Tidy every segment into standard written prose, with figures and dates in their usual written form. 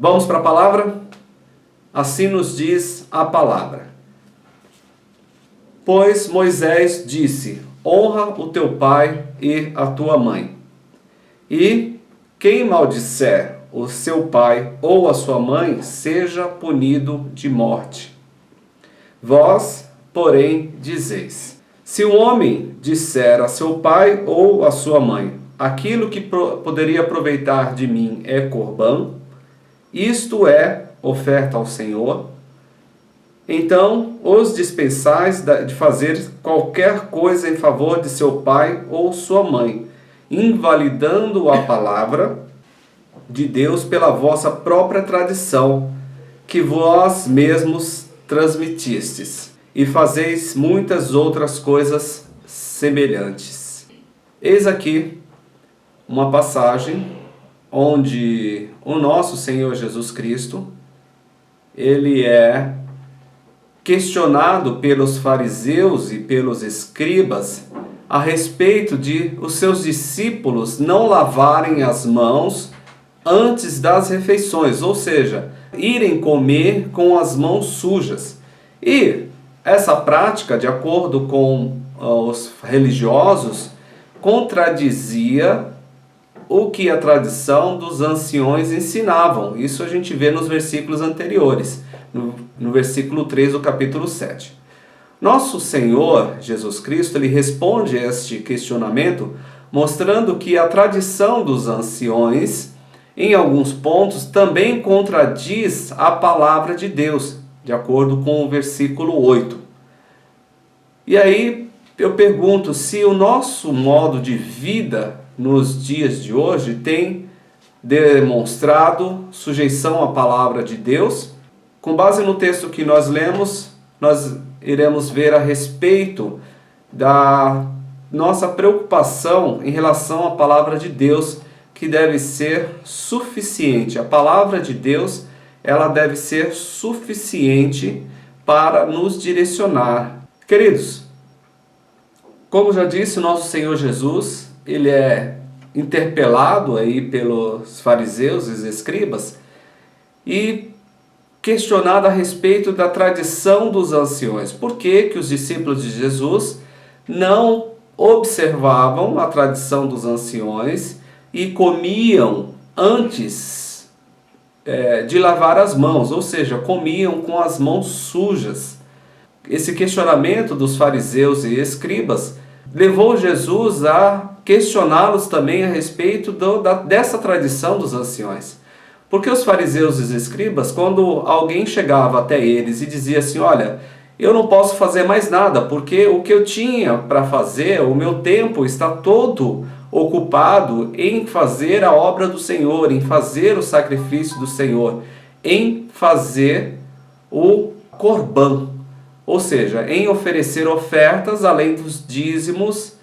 Vamos para a palavra? Assim nos diz a palavra. Pois Moisés disse: honra o teu pai e a tua mãe. E quem maldisser o seu pai ou a sua mãe, seja punido de morte. Vós, porém, dizeis: se um homem disser a seu pai ou a sua mãe, aquilo que poderia aproveitar de mim é corbã, isto é, oferta ao Senhor, então os dispensais de fazer qualquer coisa em favor de seu pai ou sua mãe, invalidando a palavra de Deus pela vossa própria tradição, que vós mesmos transmitistes, e fazeis muitas outras coisas semelhantes. Eis aqui uma passagem onde o nosso Senhor Jesus Cristo, ele é questionado pelos fariseus e pelos escribas a respeito de os seus discípulos não lavarem as mãos antes das refeições, ou seja, irem comer com as mãos sujas. E essa prática, de acordo com os religiosos, contradizia o que a tradição dos anciões ensinavam. Isso a gente vê nos versículos anteriores, no versículo 3 do capítulo 7. Nosso Senhor Jesus Cristo, ele responde a este questionamento mostrando que a tradição dos anciões, em alguns pontos, também contradiz a palavra de Deus, de acordo com o versículo 8. E aí eu pergunto se o nosso modo de vida nos dias de hoje tem demonstrado sujeição à palavra de Deus. Com base no texto que nós lemos, nós iremos ver a respeito da nossa preocupação em relação à palavra de Deus, que deve ser suficiente. A palavra de Deus, ela deve ser suficiente para nos direcionar. Queridos, como já disse, o nosso Senhor Jesus, ele é interpelado aí pelos fariseus e escribas e questionado a respeito da tradição dos anciões. Por que os discípulos de Jesus não observavam a tradição dos anciões e comiam antes de lavar as mãos, ou seja, comiam com as mãos sujas? Esse questionamento dos fariseus e escribas levou Jesus a questioná-los também a respeito dessa tradição dos anciões. Porque os fariseus e os escribas, quando alguém chegava até eles e dizia assim: olha, eu não posso fazer mais nada, porque o que eu tinha para fazer, o meu tempo está todo ocupado em fazer a obra do Senhor, em fazer o sacrifício do Senhor, em fazer o corbã, ou seja, em oferecer ofertas além dos dízimos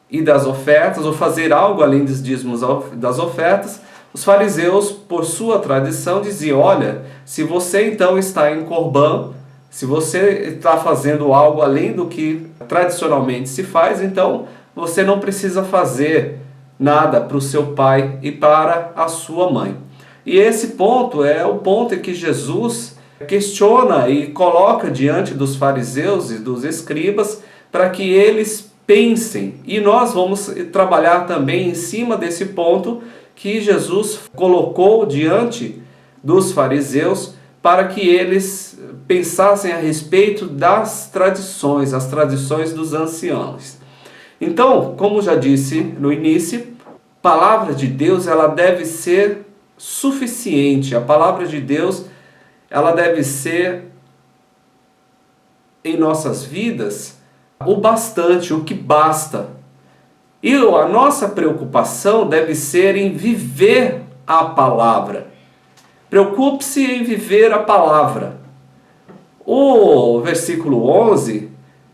e das ofertas, ou fazer algo além dos dízimos das ofertas. Os fariseus, por sua tradição, diziam: olha, se você então está em corbã, se você está fazendo algo além do que tradicionalmente se faz, então você não precisa fazer nada para o seu pai e para a sua mãe. E esse ponto é o ponto em que Jesus questiona e coloca diante dos fariseus e dos escribas para que eles pensem. E nós vamos trabalhar também em cima desse ponto que Jesus colocou diante dos fariseus para que eles pensassem a respeito das tradições, as tradições dos anciãos. Então, como já disse no início, a palavra de Deus, ela deve ser suficiente. A palavra de Deus, ela deve ser em nossas vidas o bastante, o que basta. E a nossa preocupação deve ser em viver a palavra. Preocupe-se em viver a palavra. O versículo 11,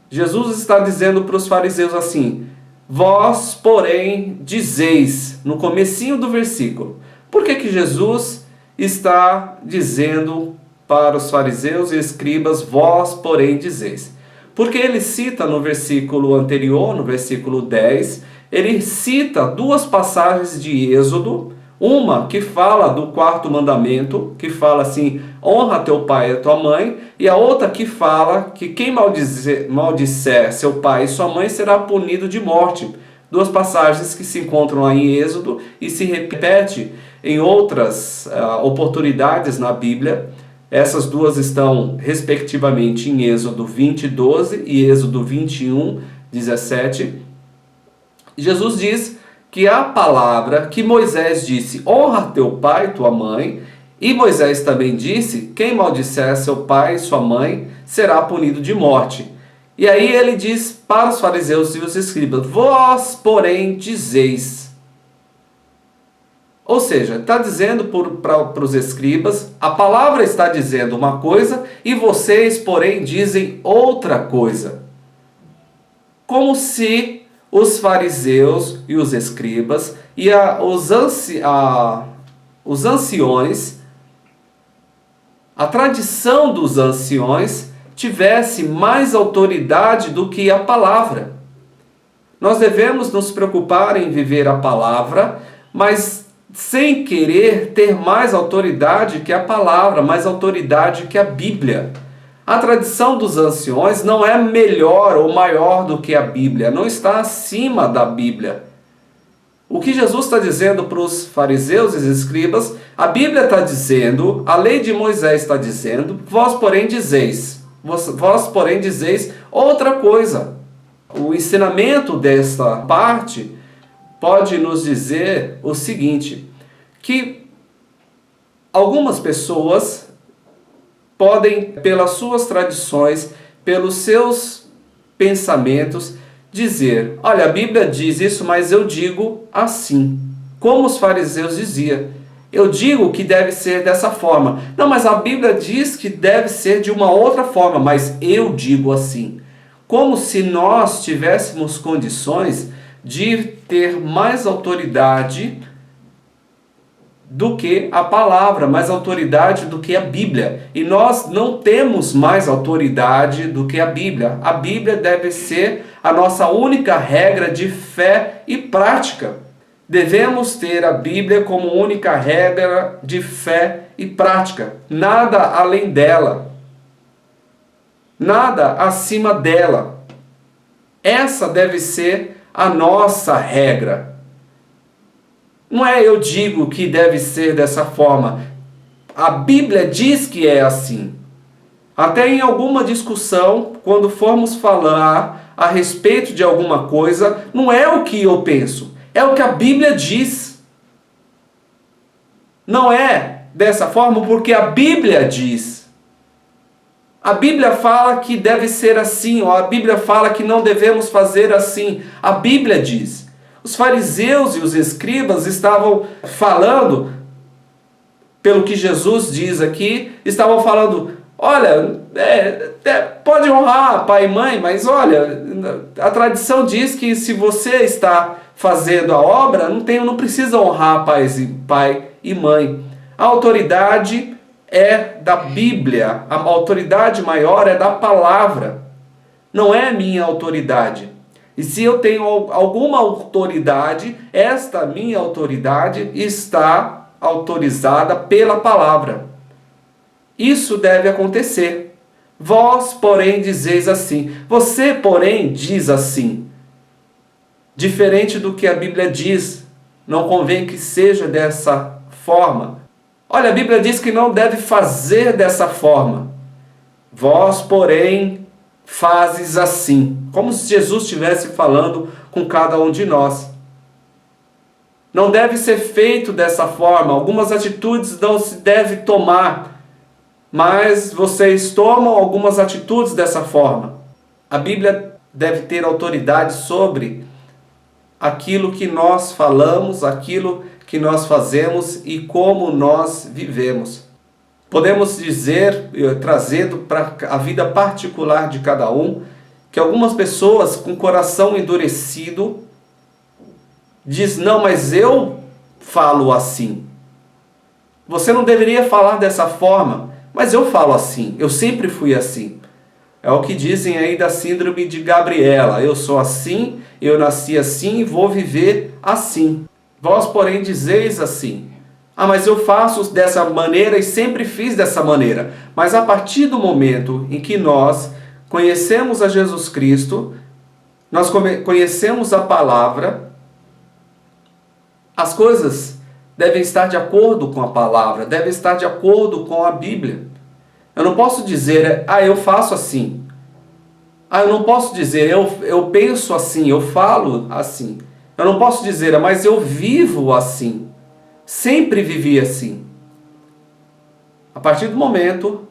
Jesus está dizendo para os fariseus assim: vós, porém, dizeis, no comecinho do versículo. Por que Jesus está dizendo para os fariseus e escribas: vós, porém, dizeis? Porque ele cita no versículo anterior, no versículo 10, ele cita duas passagens de Êxodo, Uma que fala do quarto mandamento, que fala assim, honra teu pai e tua mãe, e a outra que fala que quem maldisser seu pai e sua mãe será punido de morte. Duas passagens que se encontram lá em Êxodo e se repete em outras oportunidades na Bíblia. Essas duas estão respectivamente em Êxodo 20:12 e Êxodo 21:17. Jesus diz que a palavra que Moisés disse, honra teu pai e tua mãe, e Moisés também disse, quem maldisser seu pai e sua mãe será punido de morte. E aí ele diz para os fariseus e os escribas, vós, porém, dizeis. Ou seja, está dizendo para os escribas, a palavra está dizendo uma coisa, e vocês, porém, dizem outra coisa. Como se os fariseus e os escribas e os anciões, a tradição dos anciões tivesse mais autoridade do que a palavra. Nós devemos nos preocupar em viver a palavra, mas sem querer ter mais autoridade que a palavra, mais autoridade que a Bíblia. A tradição dos anciões não é melhor ou maior do que a Bíblia, não está acima da Bíblia. O que Jesus está dizendo para os fariseus e escribas, a Bíblia está dizendo, a lei de Moisés está dizendo, vós porém dizeis outra coisa. O ensinamento desta parte pode nos dizer o seguinte, que algumas pessoas podem, pelas suas tradições, pelos seus pensamentos, dizer, olha, a Bíblia diz isso, mas eu digo assim. Como os fariseus diziam, eu digo que deve ser dessa forma. Não, mas a Bíblia diz que deve ser de uma outra forma, mas eu digo assim. Como se nós tivéssemos condições de ter mais autoridade do que a palavra, mais autoridade do que a Bíblia. E nós não temos mais autoridade do que a Bíblia. A Bíblia deve ser a nossa única regra de fé e prática. Devemos ter a Bíblia como única regra de fé e prática. Nada além dela. Nada acima dela. Essa deve ser a nossa regra. Não é eu digo que deve ser dessa forma. A Bíblia diz que é assim. Até em alguma discussão, quando formos falar a respeito de alguma coisa, não é o que eu penso, é o que a Bíblia diz. Não é dessa forma porque a Bíblia diz. A Bíblia fala que deve ser assim, ou a Bíblia fala que não devemos fazer assim. A Bíblia diz. Os fariseus e os escribas estavam falando, pelo que Jesus diz aqui, estavam falando, olha, pode honrar pai e mãe, mas olha, a tradição diz que se você está fazendo a obra, não precisa honrar pai e mãe. A autoridade é da Bíblia, a autoridade maior é da palavra, não é a minha autoridade. E se eu tenho alguma autoridade, esta minha autoridade está autorizada pela palavra. Isso deve acontecer. Vós, porém, dizeis assim. Você, porém, diz assim. Diferente do que a Bíblia diz. Não convém que seja dessa forma. Olha, a Bíblia diz que não deve fazer dessa forma. Vós, porém, fazes assim. Como se Jesus estivesse falando com cada um de nós. Não deve ser feito dessa forma. Algumas atitudes não se deve tomar. Mas vocês tomam algumas atitudes dessa forma. A Bíblia deve ter autoridade sobre aquilo que nós falamos, aquilo que nós fazemos e como nós vivemos. Podemos dizer, trazendo para a vida particular de cada um, que algumas pessoas com coração endurecido diz, não, mas eu falo assim. Você não deveria falar dessa forma, mas eu falo assim, eu sempre fui assim. É o que dizem aí da síndrome de Gabriela. Eu sou assim, eu nasci assim e vou viver assim. Vós, porém, dizeis assim: ah, mas eu faço dessa maneira e sempre fiz dessa maneira. Mas a partir do momento em que nós conhecemos a Jesus Cristo, nós conhecemos a palavra, as coisas devem estar de acordo com a palavra, devem estar de acordo com a Bíblia. Eu não posso dizer, ah, eu faço assim. Ah, eu não posso dizer, eu penso assim, eu falo assim. Eu não posso dizer, mas eu vivo assim. Sempre vivi assim. A partir do momento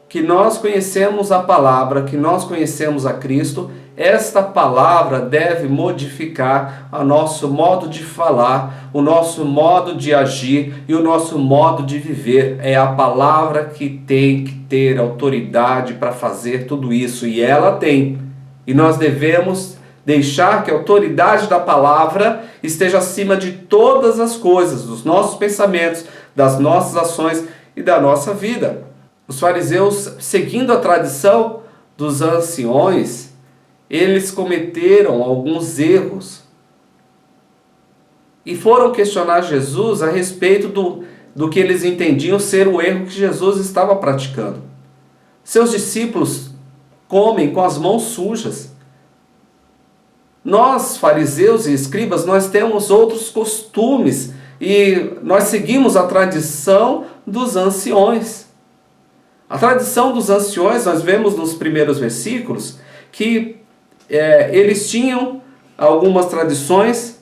que nós conhecemos a palavra, que nós conhecemos a Cristo, esta palavra deve modificar o nosso modo de falar, o nosso modo de agir e o nosso modo de viver. É a palavra que tem que ter autoridade para fazer tudo isso, e ela tem. E nós devemos deixar que a autoridade da palavra esteja acima de todas as coisas, dos nossos pensamentos, das nossas ações e da nossa vida. Os fariseus, seguindo a tradição dos anciões, eles cometeram alguns erros e foram questionar Jesus a respeito do que eles entendiam ser o erro que Jesus estava praticando. Seus discípulos comem com as mãos sujas. Nós, fariseus e escribas, nós temos outros costumes e nós seguimos a tradição dos anciões. A tradição dos anciões, nós vemos nos primeiros versículos que eles tinham algumas tradições,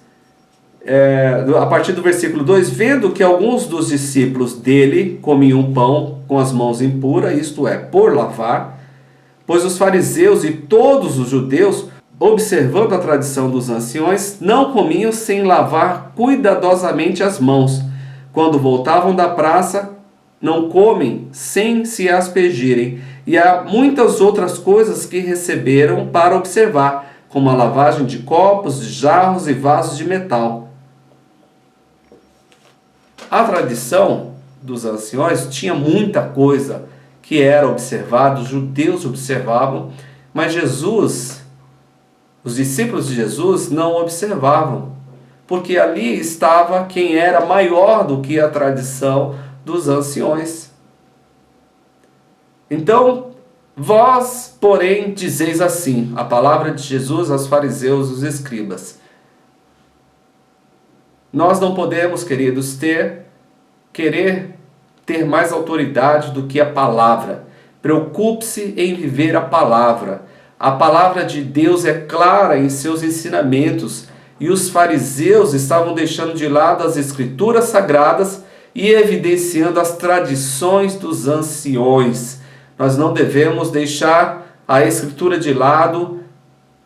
a partir do versículo 2, vendo que alguns dos discípulos dele comiam pão com as mãos impuras, isto é, por lavar, pois os fariseus e todos os judeus, observando a tradição dos anciões, não comiam sem lavar cuidadosamente as mãos. Quando voltavam da praça, não comem sem se aspergirem. E há muitas outras coisas que receberam para observar, como a lavagem de copos, de jarros e vasos de metal. A tradição dos anciões tinha muita coisa que era observada, os judeus observavam, mas Jesus, os discípulos de Jesus não observavam, porque ali estava quem era maior do que a tradição dos anciões. Então, vós, porém, dizeis assim, a palavra de Jesus aos fariseus e os escribas. Nós não podemos, queridos, querer ter mais autoridade do que a palavra. Preocupe-se em viver a palavra. A palavra de Deus é clara em seus ensinamentos, e os fariseus estavam deixando de lado as escrituras sagradas e evidenciando as tradições dos anciões. Nós não devemos deixar a escritura de lado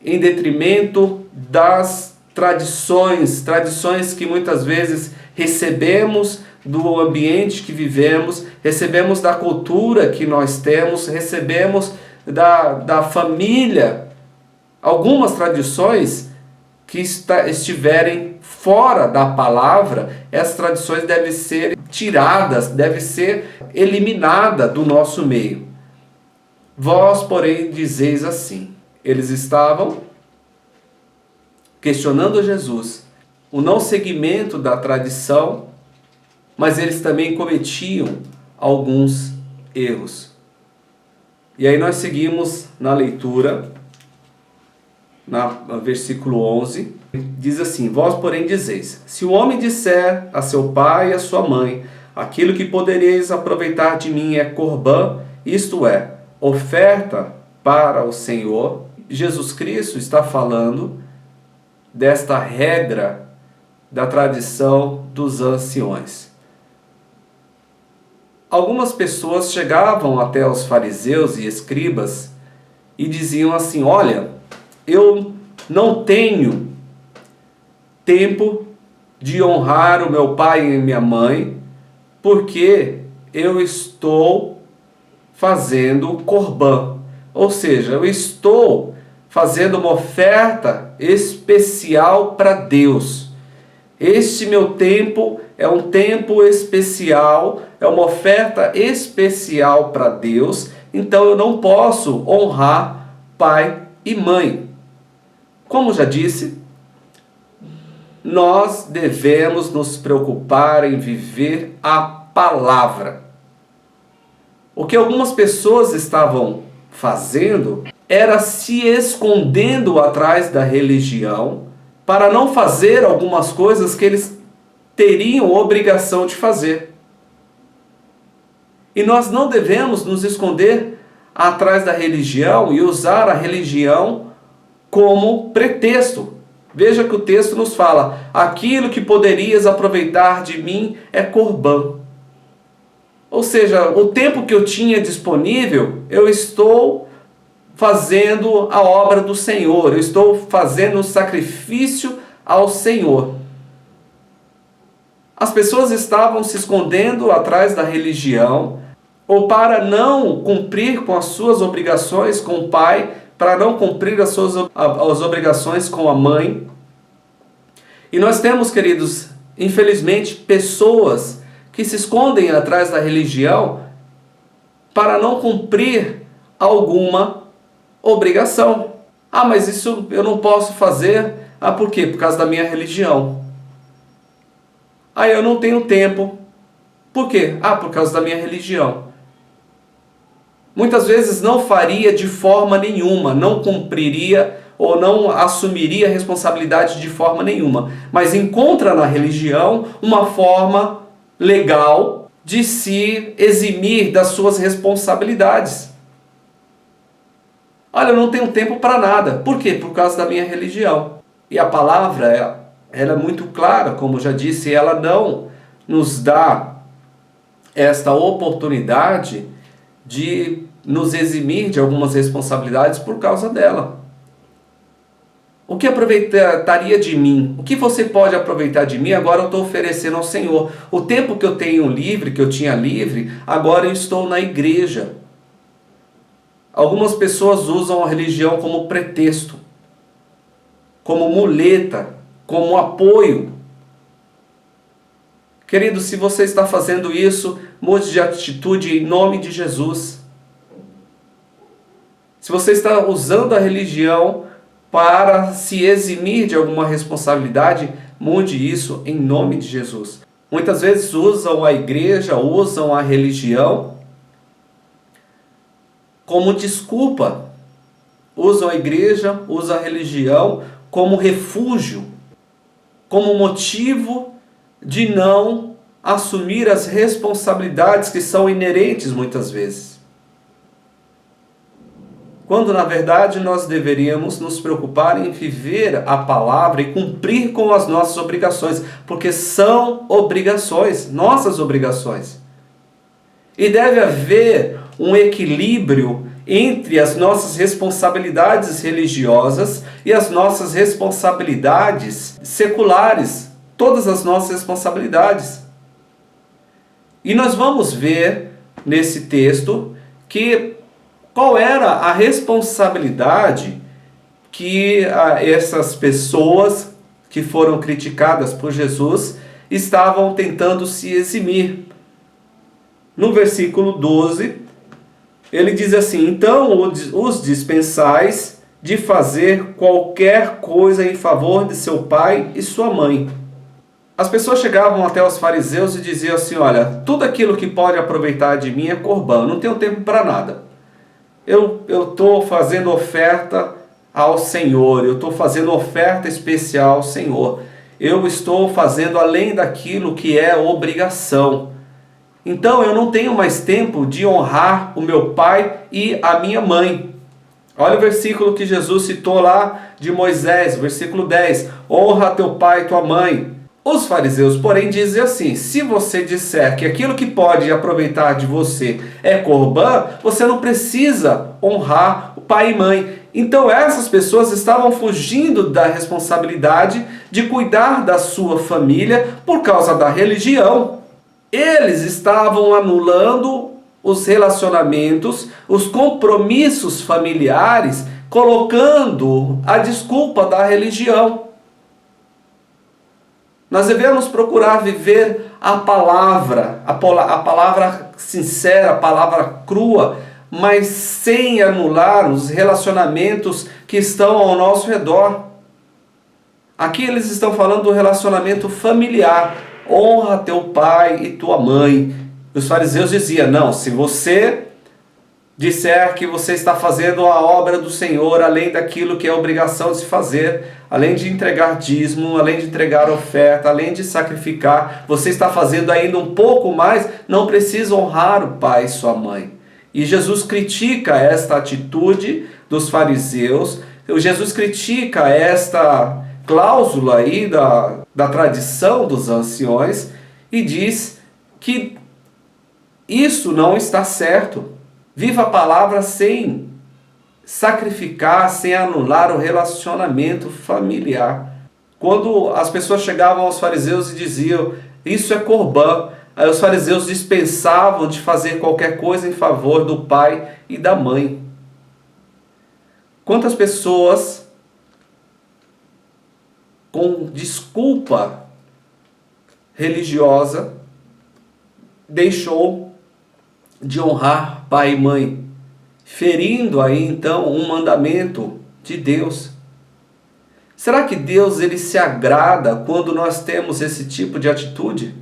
em detrimento das tradições que muitas vezes recebemos do ambiente que vivemos, recebemos da cultura que nós temos, recebemos da família. Algumas tradições que estiverem fora da palavra, essas tradições devem ser tiradas, devem ser eliminadas do nosso meio. Vós, porém, dizeis assim. Eles estavam questionando Jesus, o não seguimento da tradição, mas eles também cometiam alguns erros. E aí nós seguimos na leitura, no versículo 11, diz assim: vós, porém, dizeis, se o homem disser a seu pai e a sua mãe, aquilo que podereis aproveitar de mim é corbã, isto é, oferta para o Senhor. Jesus Cristo está falando desta regra da tradição dos anciões. Algumas pessoas chegavam até os fariseus e escribas e diziam assim: olha, eu não tenho tempo de honrar o meu pai e minha mãe, porque eu estou fazendo corbã, ou seja, eu estou fazendo uma oferta especial para Deus. Este meu tempo é um tempo especial, é uma oferta especial para Deus, então eu não posso honrar pai e mãe. Como já disse, nós devemos nos preocupar em viver a palavra. O que algumas pessoas estavam fazendo era se escondendo atrás da religião para não fazer algumas coisas que eles teriam obrigação de fazer. E nós não devemos nos esconder atrás da religião e usar a religião como pretexto. Veja que o texto nos fala: aquilo que poderias aproveitar de mim é corbã. Ou seja, o tempo que eu tinha disponível, eu estou fazendo a obra do Senhor, eu estou fazendo um sacrifício ao Senhor. As pessoas estavam se escondendo atrás da religião, ou para não cumprir com as suas obrigações com o pai, para não cumprir as obrigações com a mãe. E nós temos, queridos, infelizmente, pessoas que se escondem atrás da religião para não cumprir alguma obrigação. Ah, mas isso eu não posso fazer. Ah, por quê? Por causa da minha religião. Ah, eu não tenho tempo. Por quê? Ah, por causa da minha religião. Muitas vezes não faria de forma nenhuma, não cumpriria ou não assumiria responsabilidade de forma nenhuma, mas encontra na religião uma forma legal de se eximir das suas responsabilidades. Olha, eu não tenho tempo para nada. Por quê? Por causa da minha religião. E a palavra, ela é muito clara, como já disse, ela não nos dá esta oportunidade de nos eximir de algumas responsabilidades por causa dela. O que aproveitaria de mim? O que você pode aproveitar de mim? Agora eu estou oferecendo ao Senhor. O tempo que eu tenho livre, que eu tinha livre, agora eu estou na igreja. Algumas pessoas usam a religião como pretexto, como muleta, como apoio. Querido, se você está fazendo isso, mude de atitude em nome de Jesus. Se você está usando a religião para se eximir de alguma responsabilidade, mude isso em nome de Jesus. Muitas vezes usam a igreja, usam a religião como desculpa. Usam a igreja, usam a religião como refúgio, como motivo de não assumir as responsabilidades que são inerentes muitas vezes. Quando na verdade nós deveríamos nos preocupar em viver a palavra e cumprir com as nossas obrigações, porque são obrigações, nossas obrigações. E deve haver um equilíbrio entre as nossas responsabilidades religiosas e as nossas responsabilidades seculares, todas as nossas responsabilidades. E nós vamos ver nesse texto que qual era a responsabilidade que essas pessoas que foram criticadas por Jesus estavam tentando se eximir. No versículo 12, ele diz assim: então os dispensais de fazer qualquer coisa em favor de seu pai e sua mãe. As pessoas chegavam até os fariseus e diziam assim: olha, tudo aquilo que pode aproveitar de mim é corbã, não tenho tempo para nada. Eu estou fazendo oferta ao Senhor, eu estou fazendo oferta especial ao Senhor. Eu estou fazendo além daquilo que é obrigação. Então eu não tenho mais tempo de honrar o meu pai e a minha mãe. Olha o versículo que Jesus citou lá de Moisés, versículo 10. Honra teu pai e tua mãe. Os fariseus, porém, dizem assim: se você disser que aquilo que pode aproveitar de você é corbã, você não precisa honrar o pai e mãe. Então essas pessoas estavam fugindo da responsabilidade de cuidar da sua família por causa da religião. Eles estavam anulando os relacionamentos, os compromissos familiares, colocando a desculpa da religião. Nós devemos procurar viver a palavra sincera, a palavra crua, mas sem anular os relacionamentos que estão ao nosso redor. Aqui eles estão falando do relacionamento familiar. Honra teu pai e tua mãe. Os fariseus diziam, não, se você disser que você está fazendo a obra do Senhor, além daquilo que é obrigação de se fazer, além de entregar dízimo, além de entregar oferta, além de sacrificar, você está fazendo ainda um pouco mais, não precisa honrar o pai e sua mãe. E Jesus critica esta atitude dos fariseus, Jesus critica esta cláusula aí da tradição dos anciões e diz que isso não está certo. Viva a palavra sem sacrificar, sem anular o relacionamento familiar. Quando as pessoas chegavam aos fariseus e diziam, isso é corbã, aí os fariseus dispensavam de fazer qualquer coisa em favor do pai e da mãe. Quantas pessoas com desculpa religiosa deixou de honrar pai e mãe, ferindo aí então um mandamento de Deus. Será que Deus ele se agrada quando nós temos esse tipo de atitude?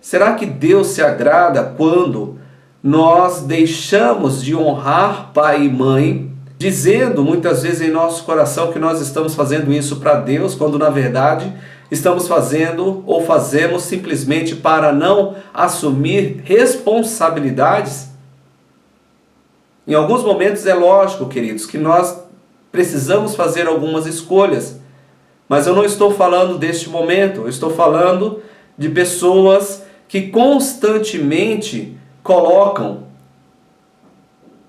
Será que Deus se agrada quando nós deixamos de honrar pai e mãe, dizendo muitas vezes em nosso coração que nós estamos fazendo isso para Deus, quando na verdade estamos fazendo ou fazemos simplesmente para não assumir responsabilidades? Em alguns momentos é lógico, queridos, que nós precisamos fazer algumas escolhas, mas eu não estou falando deste momento, eu estou falando de pessoas que constantemente colocam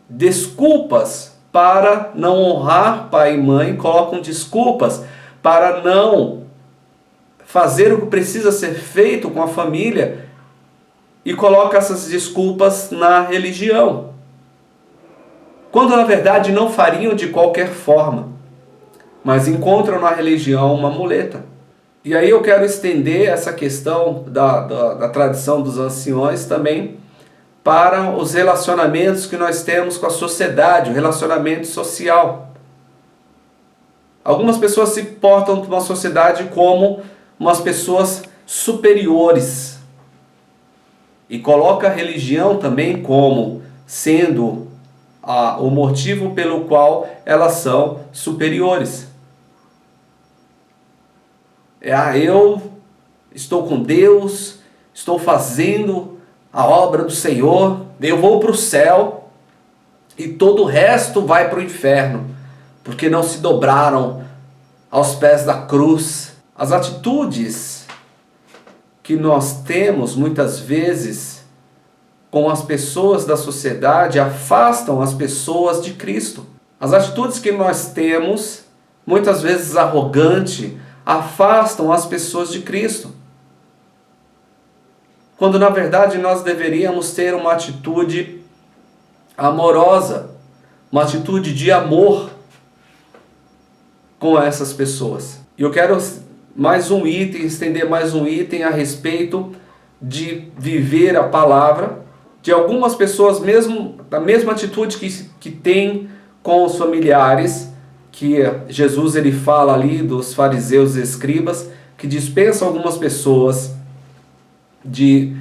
desculpas para não honrar pai e mãe, colocam desculpas para não fazer o que precisa ser feito com a família e coloca essas desculpas na religião, quando na verdade não fariam de qualquer forma, mas encontram na religião uma muleta. E aí eu quero estender essa questão da tradição dos anciões também para os relacionamentos que nós temos com a sociedade, o relacionamento social. Algumas pessoas se portam com uma sociedade como umas pessoas superiores e coloca a religião também como sendo o motivo pelo qual elas são superiores. Eu estou com Deus, estou fazendo a obra do Senhor, eu vou para o céu e todo o resto vai para o inferno, porque não se dobraram aos pés da cruz. As atitudes que nós temos muitas vezes com as pessoas da sociedade afastam as pessoas de Cristo. As atitudes que nós temos, muitas vezes arrogante, afastam as pessoas de Cristo. Quando na verdade nós deveríamos ter uma atitude amorosa, uma atitude de amor com essas pessoas. E eu quero mais um item, estender mais um item a respeito de viver a palavra, de algumas pessoas mesmo, da mesma atitude que tem com os familiares, que Jesus ele fala ali dos fariseus e escribas, que dispensam algumas pessoas de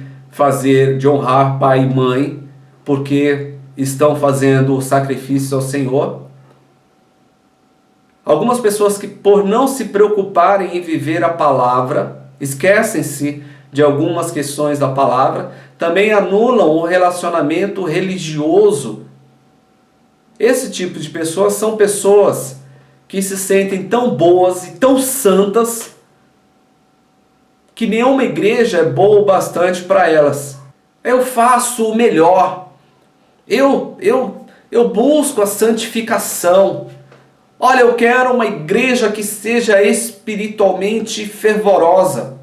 honrar pai e mãe, porque estão fazendo sacrifícios ao Senhor. Algumas pessoas que, por não se preocuparem em viver a palavra, esquecem-se de algumas questões da palavra, também anulam o relacionamento religioso. Esse tipo de pessoas são pessoas que se sentem tão boas e tão santas que nenhuma igreja é boa o bastante para elas. Eu faço o melhor. Eu busco a santificação. Olha, eu quero uma igreja que seja espiritualmente fervorosa.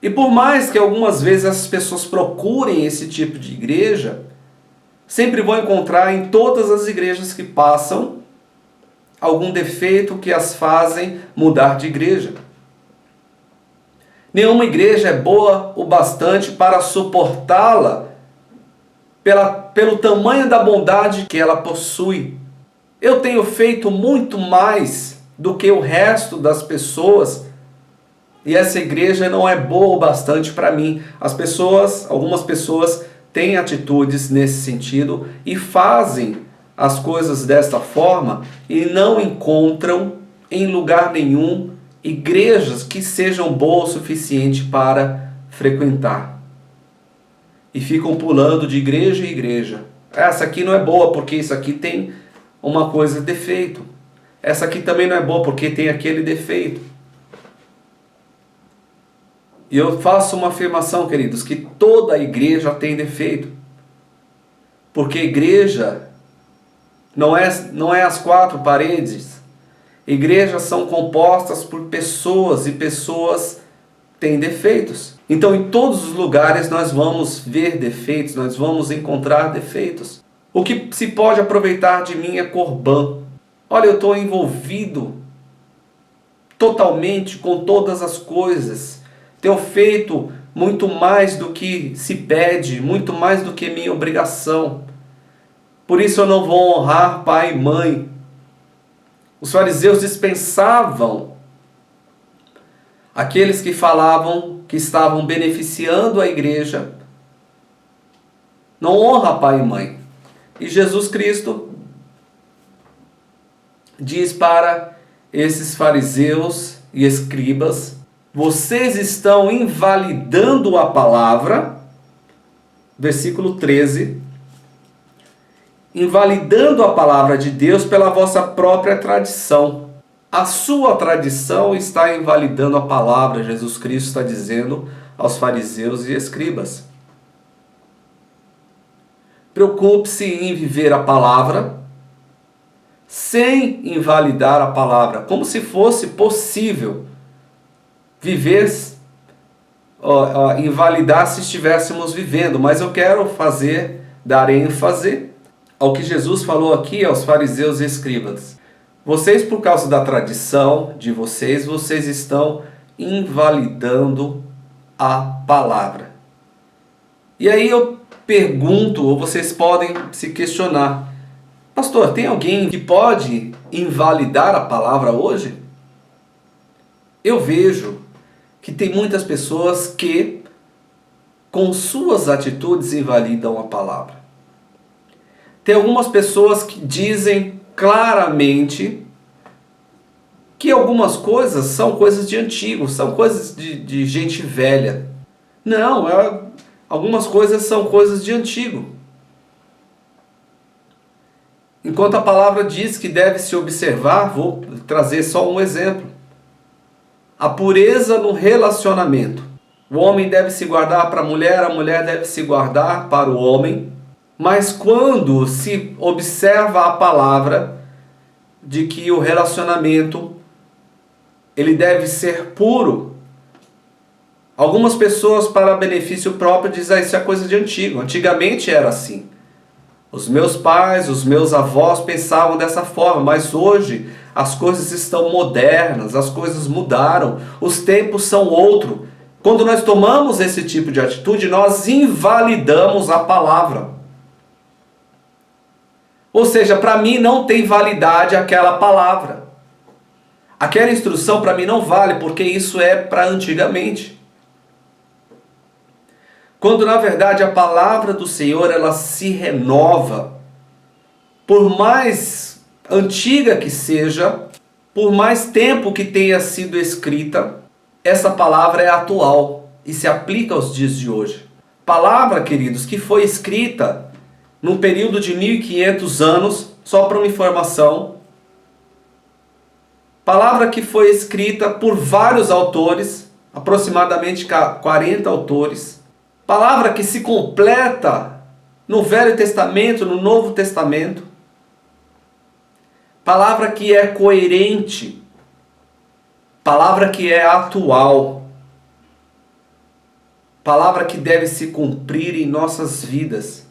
E por mais que algumas vezes as pessoas procurem esse tipo de igreja, sempre vão encontrar em todas as igrejas que passam algum defeito que as fazem mudar de igreja. Nenhuma igreja é boa o bastante para suportá-la pelo tamanho da bondade que ela possui. Eu tenho feito muito mais do que o resto das pessoas e essa igreja não é boa o bastante para mim. Algumas pessoas têm atitudes nesse sentido e fazem as coisas desta forma e não encontram em lugar nenhum igrejas que sejam boas o suficiente para frequentar. E ficam pulando de igreja em igreja. Essa aqui não é boa porque isso aqui tem uma coisa defeito. Essa aqui também não é boa porque tem aquele defeito. E eu faço uma afirmação, queridos, que toda igreja tem defeito. Porque igreja não é as quatro paredes. Igrejas são compostas por pessoas e pessoas têm defeitos. Então em todos os lugares nós vamos ver defeitos, nós vamos encontrar defeitos. O que se pode aproveitar de mim é Corban. Olha, eu estou envolvido totalmente com todas as coisas. Tenho feito muito mais do que se pede, muito mais do que minha obrigação. Por isso eu não vou honrar pai e mãe. Os fariseus dispensavam aqueles que falavam que estavam beneficiando a igreja. Não honra pai e mãe. E Jesus Cristo diz para esses fariseus e escribas: vocês estão invalidando a palavra, versículo 13, invalidando a palavra de Deus pela vossa própria tradição. A sua tradição está invalidando a palavra, Jesus Cristo está dizendo aos fariseus e escribas. Preocupe-se em viver a palavra sem invalidar a palavra, como se fosse possível viver, invalidar se estivéssemos vivendo. Mas eu quero dar ênfase ao que Jesus falou aqui aos fariseus e escribas. Vocês, por causa da tradição de vocês estão invalidando a palavra. E aí eu pergunto, ou vocês podem se questionar: pastor, tem alguém que pode invalidar a palavra hoje? Eu vejo que tem muitas pessoas que, com suas atitudes, invalidam a palavra. Tem algumas pessoas que dizem claramente que algumas coisas são coisas de antigo, são coisas de gente velha. Não, algumas coisas são coisas de antigo. Enquanto a palavra diz que deve se observar, vou trazer só um exemplo. A pureza no relacionamento. O homem deve se guardar para a mulher deve se guardar para o homem. Mas quando se observa a palavra de que o relacionamento ele deve ser puro, algumas pessoas, para benefício próprio, dizem: isso é coisa de antigo. Antigamente era assim. Os meus pais, os meus avós pensavam dessa forma, mas hoje as coisas estão modernas, as coisas mudaram, os tempos são outros. Quando nós tomamos esse tipo de atitude, nós invalidamos a palavra. Ou seja, para mim não tem validade aquela palavra. Aquela instrução para mim não vale, porque isso é para antigamente. Quando na verdade a palavra do Senhor ela se renova. Por mais antiga que seja, por mais tempo que tenha sido escrita, essa palavra é atual e se aplica aos dias de hoje. Palavra, queridos, que foi escrita num período de 1500 anos, só para uma informação. Palavra que foi escrita por vários autores, aproximadamente 40 autores. Palavra que se completa no Velho Testamento, no Novo Testamento. Palavra que é coerente. Palavra que é atual. Palavra que deve se cumprir em nossas vidas.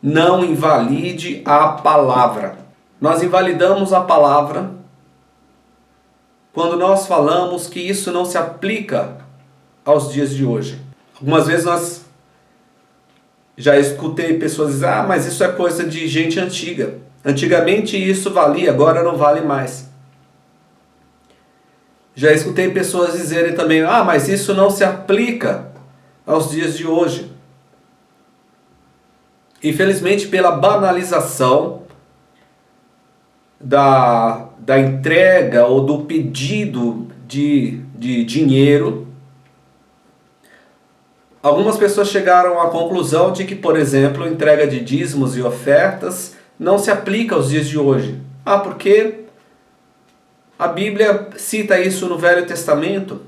Não invalide a palavra. Nós invalidamos a palavra quando nós falamos que isso não se aplica aos dias de hoje. Algumas vezes nós já escutei pessoas dizer: mas isso é coisa de gente antiga. Antigamente isso valia, agora não vale mais. Já escutei pessoas dizerem também, mas isso não se aplica aos dias de hoje. Infelizmente, pela banalização da entrega ou do pedido de dinheiro, algumas pessoas chegaram à conclusão de que, por exemplo, a entrega de dízimos e ofertas não se aplica aos dias de hoje. Porque a Bíblia cita isso no Velho Testamento.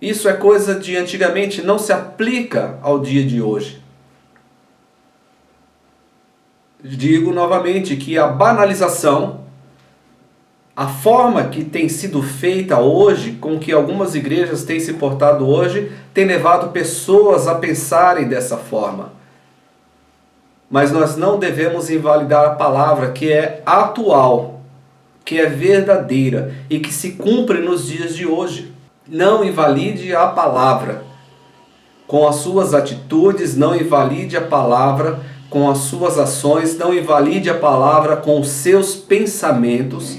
Isso é coisa de antigamente, não se aplica ao dia de hoje. Digo novamente que a banalização, a forma que tem sido feita hoje, com que algumas igrejas têm se portado hoje, tem levado pessoas a pensarem dessa forma. Mas nós não devemos invalidar a palavra que é atual, que é verdadeira e que se cumpre nos dias de hoje. Não invalide a palavra com as suas atitudes, não invalide a palavra com as suas ações, não invalide a palavra com os seus pensamentos,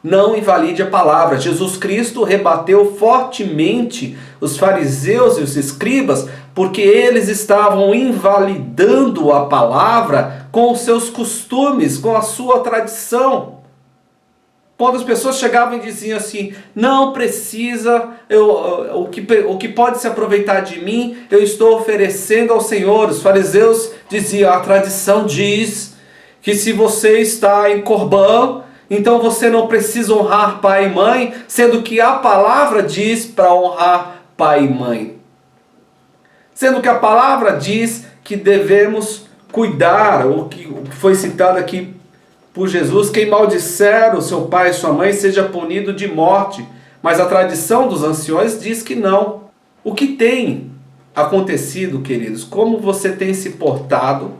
não invalide a palavra. Jesus Cristo rebateu fortemente os fariseus e os escribas, porque eles estavam invalidando a palavra com os seus costumes, com a sua tradição. Quando as pessoas chegavam e diziam assim, não precisa, o que pode se aproveitar de mim, eu estou oferecendo ao Senhor. Os fariseus diziam, a tradição diz que se você está em Corbã, então você não precisa honrar pai e mãe, sendo que a palavra diz para honrar pai e mãe. Sendo que a palavra diz que devemos cuidar, o que foi citado aqui por Jesus, quem maldisser o seu pai e sua mãe seja punido de morte. Mas a tradição dos anciões diz que não. O que tem acontecido, queridos? Como você tem se portado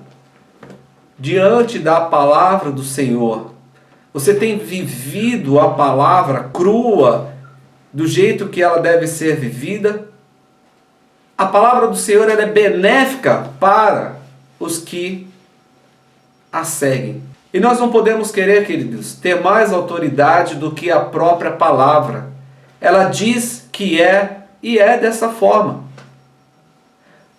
diante da palavra do Senhor? Você tem vivido a palavra crua do jeito que ela deve ser vivida? A palavra do Senhor ela é benéfica para os que a seguem. E nós não podemos querer, queridos, ter mais autoridade do que a própria palavra. Ela diz que é e é dessa forma.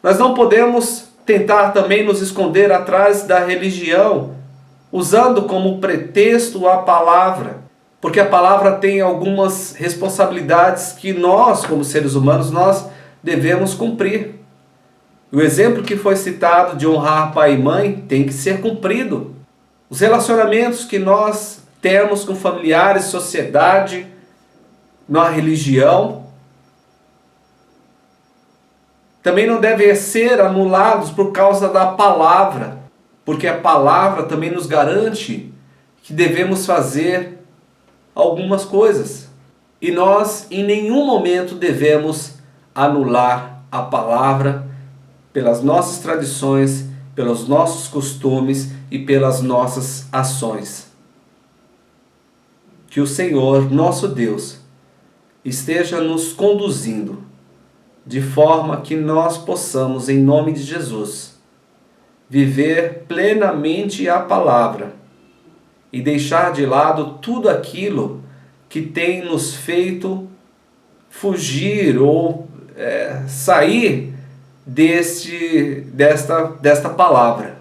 Nós não podemos tentar também nos esconder atrás da religião, usando como pretexto a palavra, porque a palavra tem algumas responsabilidades que nós, como seres humanos, nós devemos cumprir. O exemplo que foi citado de honrar pai e mãe tem que ser cumprido. Os relacionamentos que nós temos com familiares, sociedade, na religião, também não devem ser anulados por causa da palavra, porque a palavra também nos garante que devemos fazer algumas coisas. E nós em nenhum momento devemos anular a palavra pelas nossas tradições, pelos nossos costumes e pelas nossas ações. Que o Senhor, nosso Deus, esteja nos conduzindo de forma que nós possamos, em nome de Jesus, viver plenamente a palavra e deixar de lado tudo aquilo que tem nos feito fugir ou sair desta palavra.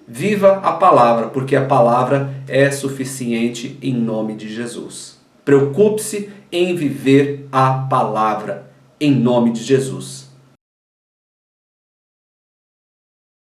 Viva a palavra, porque a palavra é suficiente em nome de Jesus. Preocupe-se em viver a palavra em nome de Jesus.